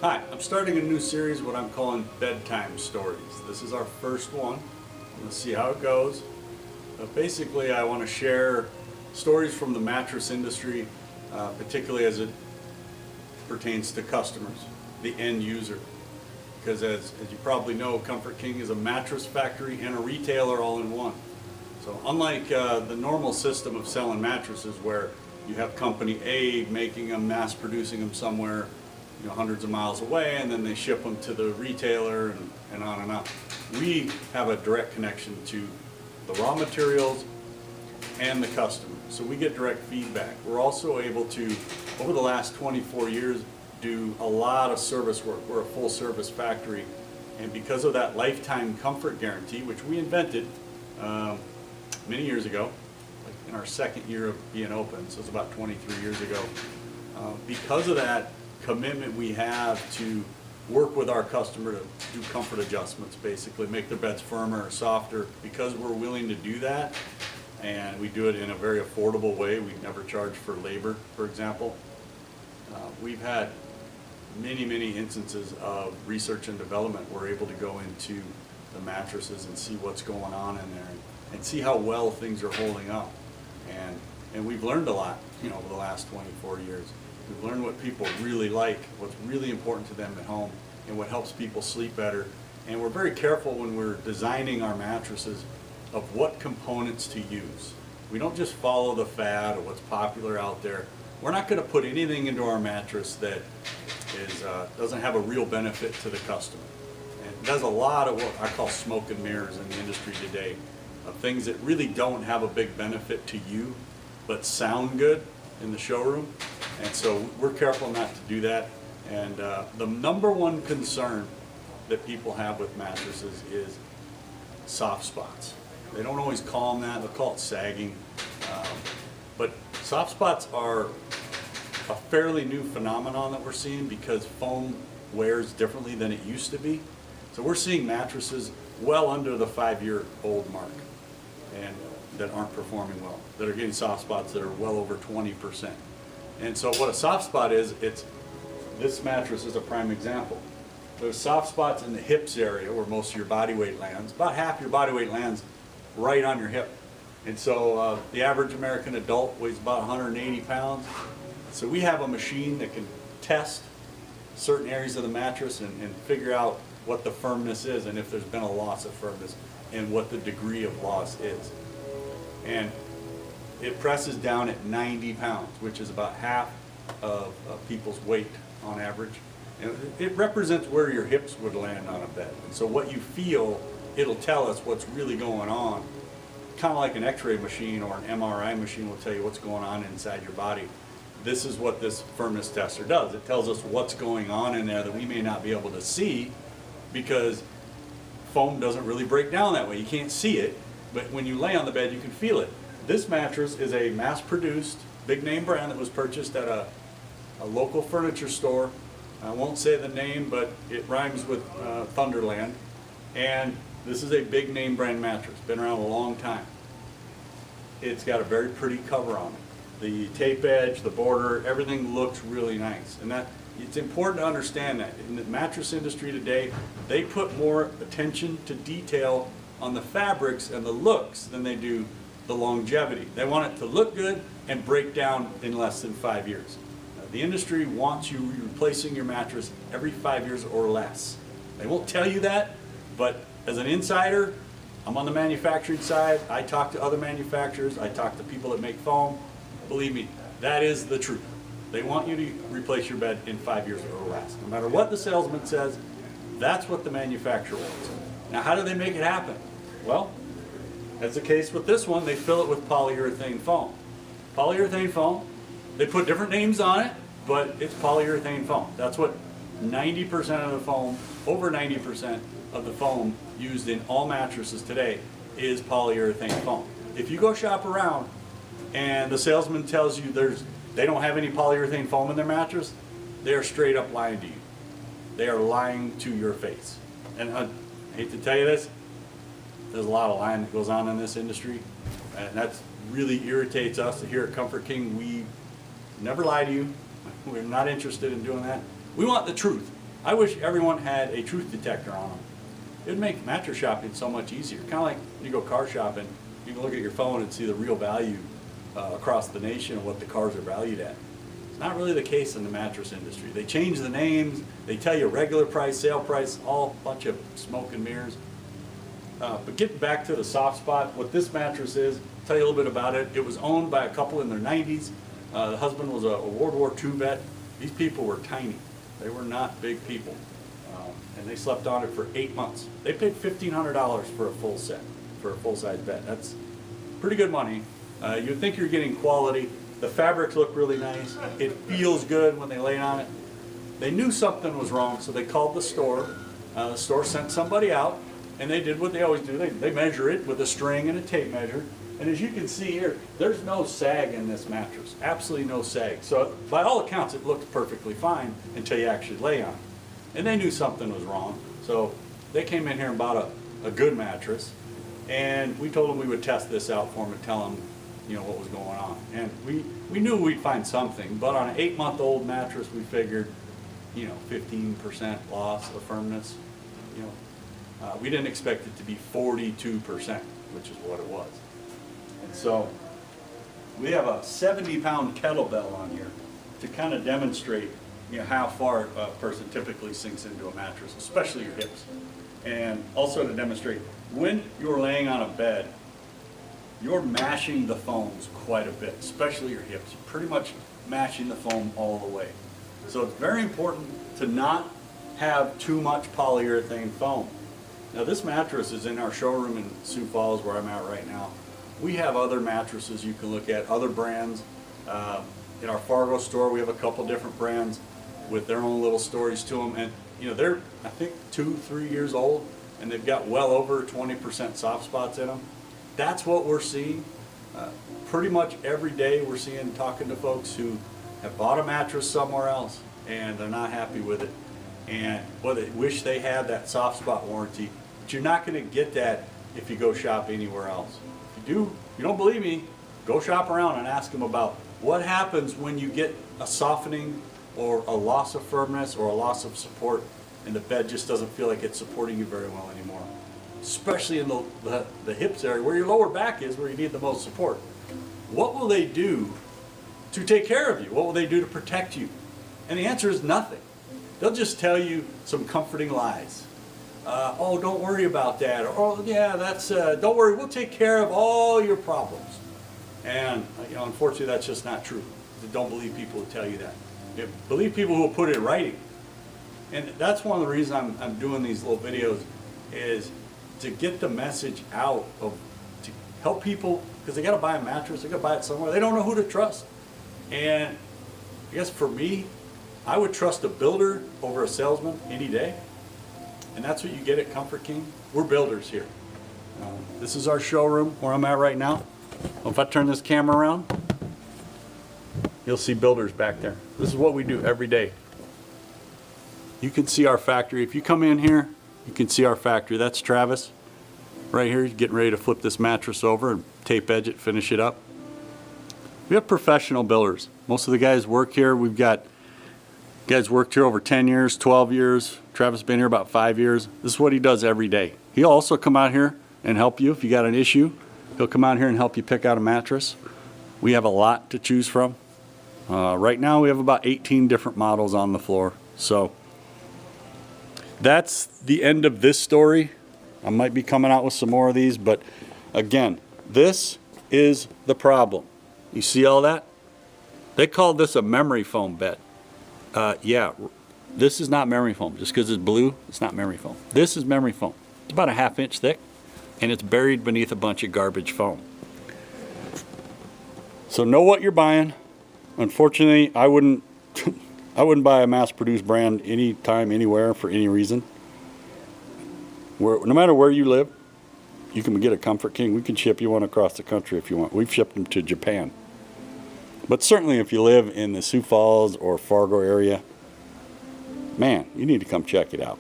Hi, I'm starting a new series, what I'm calling Bedtime Stories. This is our first one. Let's see how it goes. Basically, I want to share stories from the mattress industry, particularly as it pertains to customers, the end user. Because as you probably know, Comfort King is a mattress factory and a retailer all in one. So unlike the normal system of selling mattresses where you have company A making them, mass producing them somewhere, hundreds of miles away, and then they ship them to the retailer and on and on. We have a direct connection to the raw materials and the customer, so we get direct feedback. We're also able to, over the last 24 years, do a lot of service work. We're a full service factory, and because of that lifetime comfort guarantee, which we invented many years ago, like in our second year of being open, so it's about 23 years ago, because of that commitment we have to work with our customer to do comfort adjustments, basically make their beds firmer or softer. Because we're willing to do that, and we do it in a very affordable way, we never charge for labor, for example. We've had many instances of research and development. We're able to go into the mattresses and see what's going on in there and see how well things are holding up. And we've learned a lot, over the last 24 years. We've learned what people really like, what's really important to them at home, and what helps people sleep better. And we're very careful when we're designing our mattresses of what components to use. We don't just follow the fad or what's popular out there. We're not going to put anything into our mattress that doesn't have a real benefit to the customer. And it does a lot of what I call smoke and mirrors in the industry today, of things that really don't have a big benefit to you, but sound good in the showroom. And so we're careful not to do that. And the number one concern that people have with mattresses is soft spots. They don't always call them that, they'll call it sagging. But soft spots are a fairly new phenomenon that we're seeing because foam wears differently than it used to be. So we're seeing mattresses well under the 5-year-old mark and that aren't performing well, that are getting soft spots that are well over 20%. And so what a soft spot is, this mattress is a prime example. There's soft spots in the hips area where most of your body weight lands. About half your body weight lands right on your hip. And so the average American adult weighs about 180 pounds. So we have a machine that can test certain areas of the mattress and figure out what the firmness is and if there's been a loss of firmness and what the degree of loss is. And it presses down at 90 pounds, which is about half of people's weight on average. And it represents where your hips would land on a bed. And so what you feel, it'll tell us what's really going on. Kind of like an x-ray machine or an MRI machine will tell you what's going on inside your body. This is what this firmness tester does. It tells us what's going on in there that we may not be able to see because foam doesn't really break down that way. You can't see it, but when you lay on the bed, you can feel it. This mattress is a mass-produced, big-name brand that was purchased at a local furniture store. I won't say the name, but it rhymes with Thunderland. And this is a big-name brand mattress, been around a long time. It's got a very pretty cover on it. The tape edge, the border, everything looks really nice. And it's important to understand that. In the mattress industry today, they put more attention to detail on the fabrics and the looks than they do the longevity. They want it to look good and break down in less than 5 years. The industry wants you replacing your mattress every 5 years or less. They won't tell you that, but as an insider, I'm on the manufacturing side. I talk to other manufacturers. I talk to people that make foam. Believe me, that is the truth. They want you to replace your bed in 5 years or less. No matter what the salesman says, that's what the manufacturer wants. Now, how do they make it happen? Well, as the case with this one, they fill it with polyurethane foam. Polyurethane foam, they put different names on it, but it's polyurethane foam. That's what 90% of the foam, over 90% of the foam used in all mattresses today is polyurethane foam. If you go shop around and the salesman tells you they don't have any polyurethane foam in their mattress, they are straight up lying to you. They are lying to your face. And I hate to tell you this, there's a lot of lying that goes on in this industry, and that really irritates us. Here at Comfort King, we never lie to you. We're not interested in doing that. We want the truth. I wish everyone had a truth detector on them. It would make mattress shopping so much easier. Kind of like when you go car shopping, you can look at your phone and see the real value across the nation of what the cars are valued at. It's not really the case in the mattress industry. They change the names, they tell you regular price, sale price, all a bunch of smoke and mirrors. But getting back to the SoftSpot, what this mattress is, I'll tell you a little bit about it. It was owned by a couple in their 90s. The husband was a World War II vet. These people were tiny. They were not big people. And they slept on it for 8 months. They paid $1,500 for a full set, for a full-size bed. That's pretty good money. You'd think you're getting quality. The fabrics look really nice. It feels good when they lay on it. They knew something was wrong, so they called the store. The store sent somebody out, and they did what they always do. They measure it with a string and a tape measure. And as you can see here, there's no sag in this mattress. Absolutely no sag. So by all accounts, it looks perfectly fine until you actually lay on it. And they knew something was wrong. So they came in here and bought a good mattress. And we told them we would test this out for them and tell them, you know, what was going on. And we knew we'd find something. But on an 8-month-old mattress, we figured, you know, 15% loss of firmness. You know, we didn't expect it to be 42%, which is what it was. And so we have a 70-pound kettlebell on here to kind of demonstrate, you know, how far a person typically sinks into a mattress, especially your hips. And also to demonstrate, when you're laying on a bed, you're mashing the foams quite a bit, especially your hips. You're pretty much mashing the foam all the way. So it's very important to not have too much polyurethane foam. Now this mattress is in our showroom in Sioux Falls where I'm at right now. We have other mattresses you can look at, other brands. In our Fargo store we have a couple different brands with their own little stories to them. And you know, they're I think 2-3 years old and they've got well over 20% soft spots in them. That's what we're seeing. Pretty much every day we're seeing, talking to folks who have bought a mattress somewhere else and they're not happy with it. And well, they wish they had that soft spot warranty, but you're not going to get that if you go shop anywhere else. If you don't believe me, go shop around and ask them about what happens when you get a softening or a loss of firmness or a loss of support and the bed just doesn't feel like it's supporting you very well anymore. Especially in the hips area where your lower back is, where you need the most support. What will they do to take care of you? What will they do to protect you? And the answer is nothing. They'll just tell you some comforting lies. Oh, don't worry about that. Or, oh, yeah, that's, don't worry, we'll take care of all your problems. And, you know, unfortunately, that's just not true. Don't believe people who tell you that. You believe people who will put it in writing. And that's one of the reasons I'm doing these little videos, is to get the message out, to help people, because they got to buy a mattress, they got to buy it somewhere. They don't know who to trust. And I guess for me, I would trust a builder over a salesman any day. And that's what you get at Comfort King. We're builders here. This is our showroom where I'm at right now. Well, if I turn this camera around, you'll see builders back there. This is what we do every day. You can see our factory. If you come in here, you can see our factory. That's Travis right here. He's getting ready to flip this mattress over and tape edge it, finish it up. We have professional builders. Most of the guys work here. We've got guys worked here over 10 years, 12 years. Travis has been here about 5 years. This is what he does every day. He'll also come out here and help you if you got an issue. He'll come out here and help you pick out a mattress. We have a lot to choose from. Right now we have about 18 different models on the floor. So that's the end of this story. I might be coming out with some more of these, but again, this is the problem. You see all that? They call this a memory foam bed. Yeah, this is not memory foam. Just because it's blue, it's not memory foam. This is memory foam. It's about a 1/2 inch thick, and it's buried beneath a bunch of garbage foam. So know what you're buying. Unfortunately, I wouldn't buy a mass-produced brand anytime, anywhere, for any reason. No matter where you live, you can get a Comfort King. We can ship you one across the country if you want. We've shipped them to Japan. But certainly if you live in the Sioux Falls or Fargo area, man, you need to come check it out.